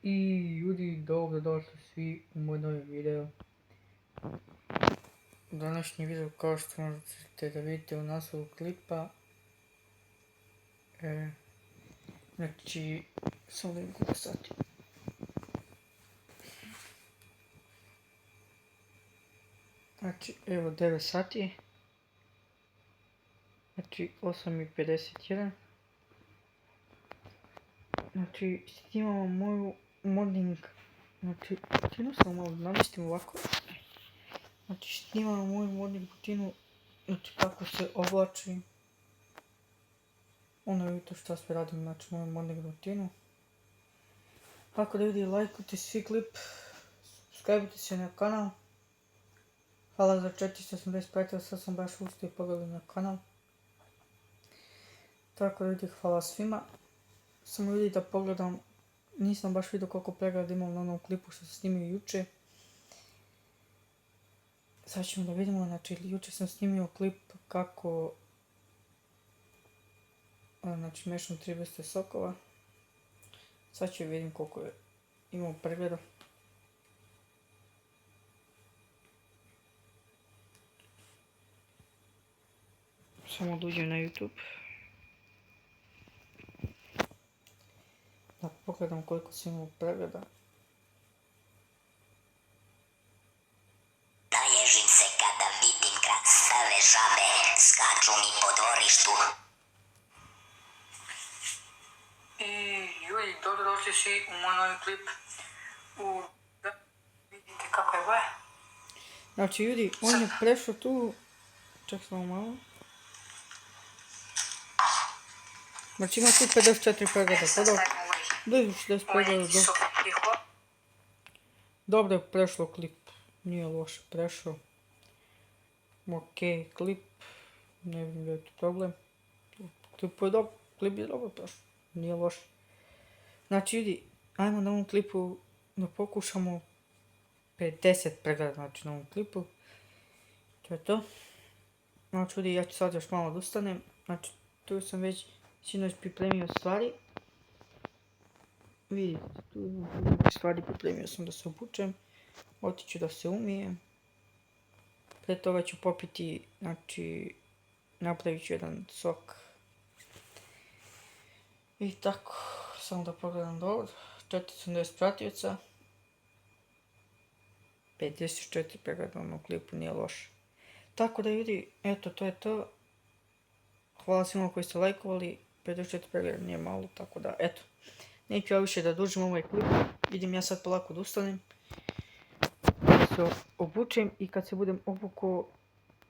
I ljudi, dobro došli svi u moj novi video. Današnji video, kao što možete da vidite u naslovu klipa, znači, samo da vidim koliko sati. Znači, evo 9 sati. Znači, 8:51. Znači, snimamo moju morning, znači, rutinu, samo malo namestim ovako. Znači, snimamo moju morning rutinu, znači kako se oblačim. Ono je to što sve radim, znači moju morning rutinu. Tako da ljudi, lajkujte svi klip, subscribe-ujte se na kanal. Hvala za 480 pratitelja, sad sam baš uspio pogledati na kanal. Tako da ljudi, hvala svima. Samo ljudi da pogledam, nisam baš vidio koliko pregleda imam na onom klipu što sam snimio juče. Sad ćemo da vidimo, znači juče sam snimio klip kako znači mešam 3 vrste sokova. Sad ću vidim koliko je imao pregleda. Samo da uđem na YouTube. Da pogledam koliko sam imao pregleda. Naježim se kada vidim krasave žabe, skaču mi po dvorištu. I ljudi, dobro došli svi u moj novi klip. Vidite kako je boja. Znači ljudi, on je prešao tu. Ček samo malo. Znači ima tu 54 pregleda. Blizu 60 pregleda. Dobro je prešlo klip. Nije loše prešao. Ok, klip. Ne vidim da je to problem. Klip je dobro. Klip je dobro prešao. Nije loše. Znači ljudi, ajmo na ovom klipu da pokušamo 50 pregleda, znači na ovom klipu. To je to. Znači ljudi, ja ću sad još malo da ustanem. Znači tu sam već sinoć pripremio stvari. Vidite, tu imam stvari, pripremio sam da se obučem. Otiću da se umijem. Pre toga ću popiti, znači napravit ću jedan sok. I tako, samo da pogledam dobro. 480 pratioca. 54 pregleda na ovom klipu, nije loše. Tako da ljudi, eto, to je to. Hvala svima koji ste lajkovali. 54 pregleda nije malo, tako da, eto. Neću ja više da dužim ovaj klip. Idem ja sad polako da ustanem. Da se obučem i kad se budem obukao,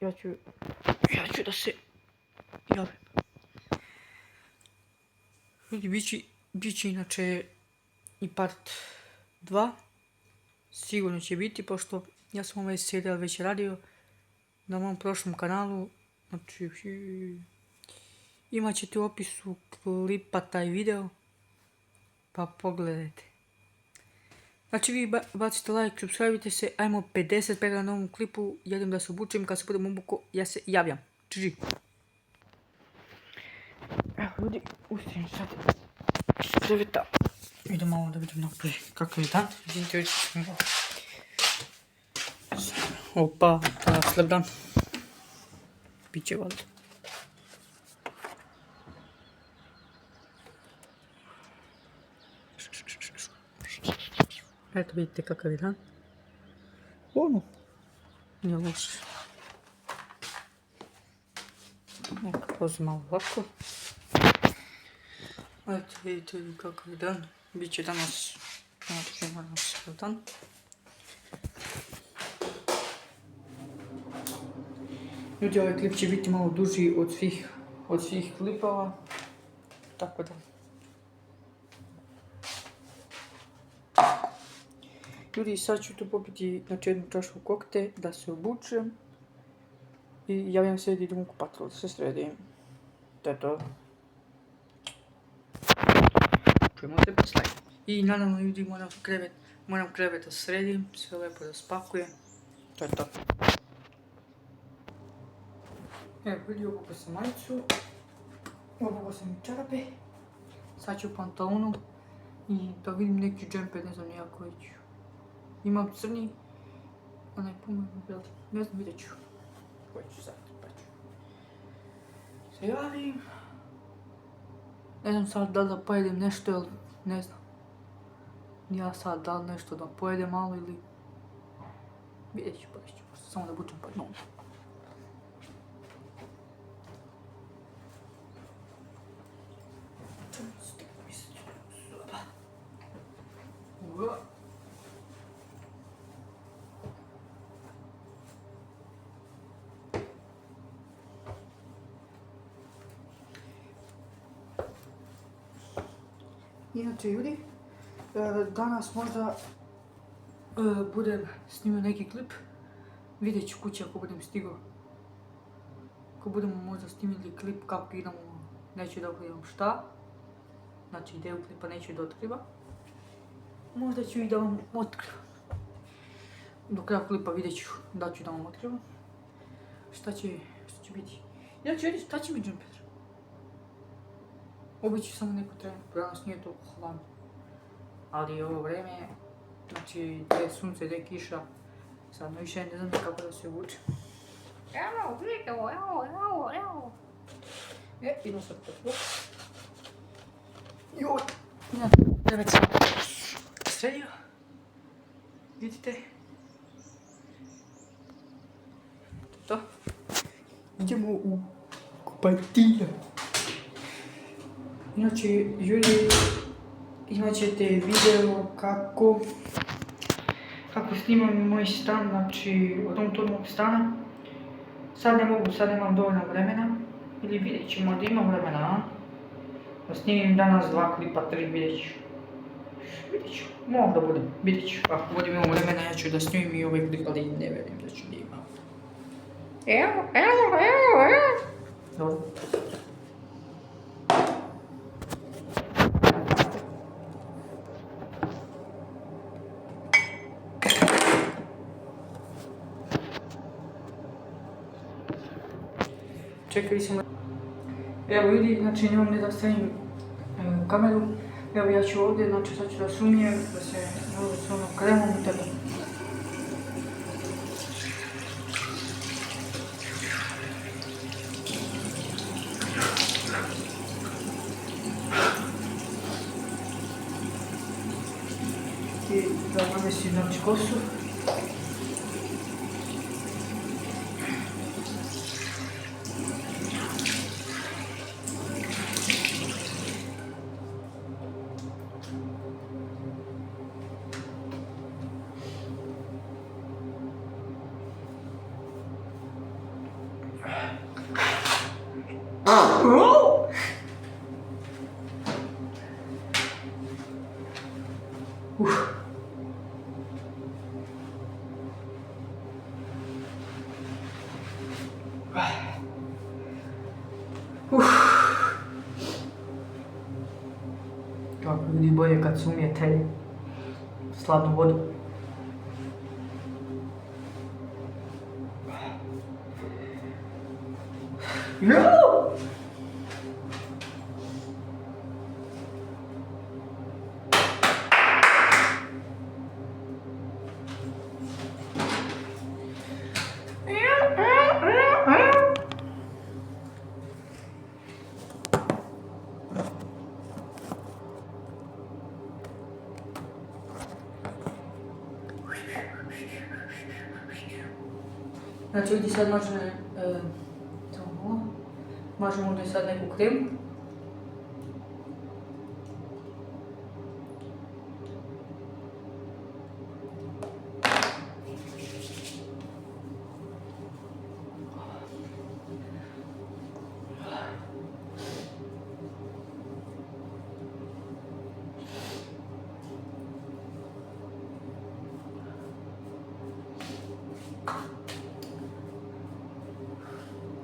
ja ću da se javim. Ljudi, bit će inače i part 2. Sigurno će biti, pošto ja sam ovaj serijal već radio na mom prošlom kanalu. Znači, imat ćete u opisu klipa taj video, pa pogledajte. Znači vi bacite like, subscribe-ujte se, ajmo 50 pregleda na ovom klipu, jedem da se obučem, kad se budem obukao, ja se javljam. Čiži. Evo ljudi, ustajem sad iz kreveta. Idem malo da vidim napolje kakav je dan. Vidite, već sam ga. Opa, danas lep dan. Biće valjda. Eto vidite kakav je dan. Ono, nije loše. Neka pozim malo ovako. Eto vidite kakav je dan. Biće danas, znači danas dan. Ljudi, ovaj klip će biti malo duži od svih klipova. Tako da. Ljudi, sad ću tu popiti znači jednu čašku kokte, da se obučem. I javljam se da idem u kupatilo, da se sredim. To je to. Čujemo se posle. I naravno ljudi, moram krevet da sredim, sve lepo da spakujem. To je to. Evo ljudi, obukao sam majicu. Obukao sam i čarape. Sad ću pantalonu i da vidim neki džemper, ne znam nijako već. Imam crni, onaj pomenu beli, ne znam, vidjet ću. Koji ću sad, pa ću. Se javim. Ne znam sad da li da pojedem nešto ili ne znam. Ja sad da li nešto da pojedem malo ili... Vidjet ću, pa ću. Samo da bučem pod nogu. Inače ljudi, danas možda budem snimio neki klip, vidjet ću kuće ako budem stigao. Ako budemo možda snimili klip kako idemo, neću da otkrivam šta, znači ideju klipa neću da otkrivam. Možda ću i da vam otkrivam. Do kraja klipa vidjet ću da ću da vam otkrivam. Šta će biti. Inače ljudi, šta će mi džemper? Obići samo neku trenu, danas nije toliko hladno. Ali ovo vreme, znači gdje je sunce, gdje je kiša, sad više ne znam kako da se vuče. Evo, vidite ovo, evo. Idem sad tako. Joj, inače, 9 sati sredio. Vidite. To. Idemo u kupatinu. Inače, ljudi, imat ćete video kako snimam moj stan, znači od tog mog stana. Sad ne mogu, sad nemam dovoljno vremena, ili vidjet ćemo da imam vremena, a? Da snimim danas 2 klipa, 3, vidjet ću. Mogu da budem, vidjet ću. Ako budem imao vremena, ja ću da snimim i ovaj klip, ali ne verujem da ću da imam. Evo. Dobro. Čekali smo. Evo vidi, znači nemam gdje da stavim kameru. Evo ja ću ovdje, znači sad ću da sumijem, da se ovdje s onom kremom i tako. I da namesim znači kosu. Kako vidi bolje kad se umije taj sladnu vodu. Znači ovdje sad mažemo ovdje sad neku kremu.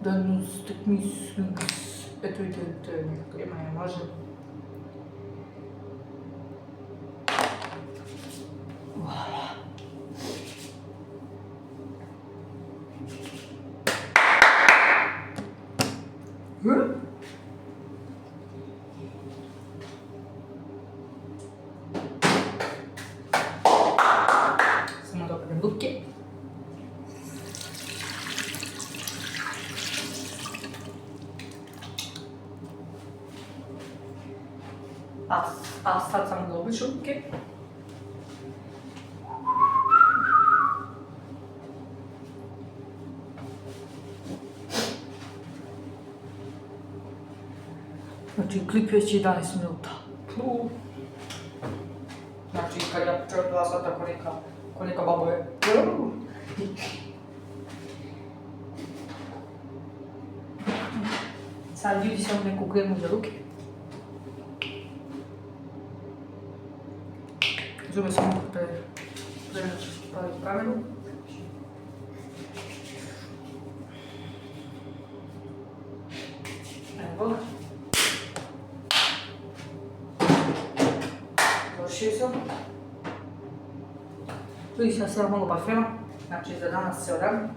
Dan stuk misluks, eto vidite, krema je mažem. a sad samo za obične ruke. Znači, klip već 11 minuta. Znači, kad ja počeo 2 sata ko neka babo je. Sad vidi samo neku kremu za ruke. Zube samo staviti kameru. Evo. Završio sam. Vidi sam sve malo parfema. Znači za danas ceo dan.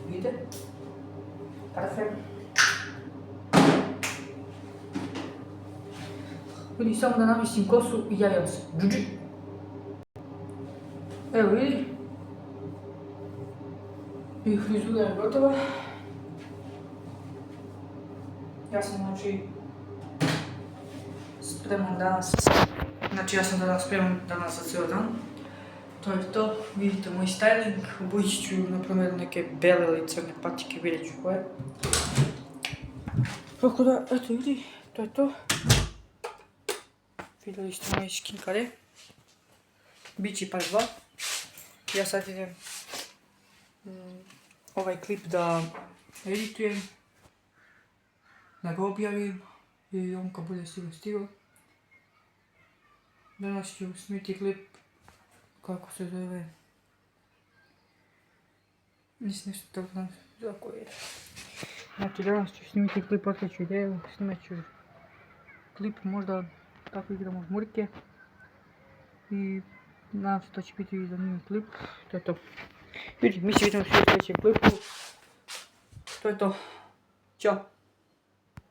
Vidite? Parfem. Vidi samo da namestim kosu i javljam se. Džudži. Evo vidi. I frizura je gotova. Ja sam znači spreman danas. Znači ja sam danas spreman danas za cijel dan. To je to. Vidite moj styling. Obući ću na primjer neke bele ili crne patike, vidjet ću koje. Tako da, eto vidi, to je to. Vidjeli ste moje skinkare. Bići part 2. Ja sad idem ovaj klip da editujem, da ga objavim i on kad bude stigao. Danas ću snimiti klip, kako se zove, nisam nešto tako znam za koje je. Znači danas ću snimiti klip, otkriću ideju, snimat ću klip možda kako igramo žmurke i nadam se da će biti zanimljiv klip, to je to. Vidi, mi se vidimo u sljedećem klipu, to je to, ćao.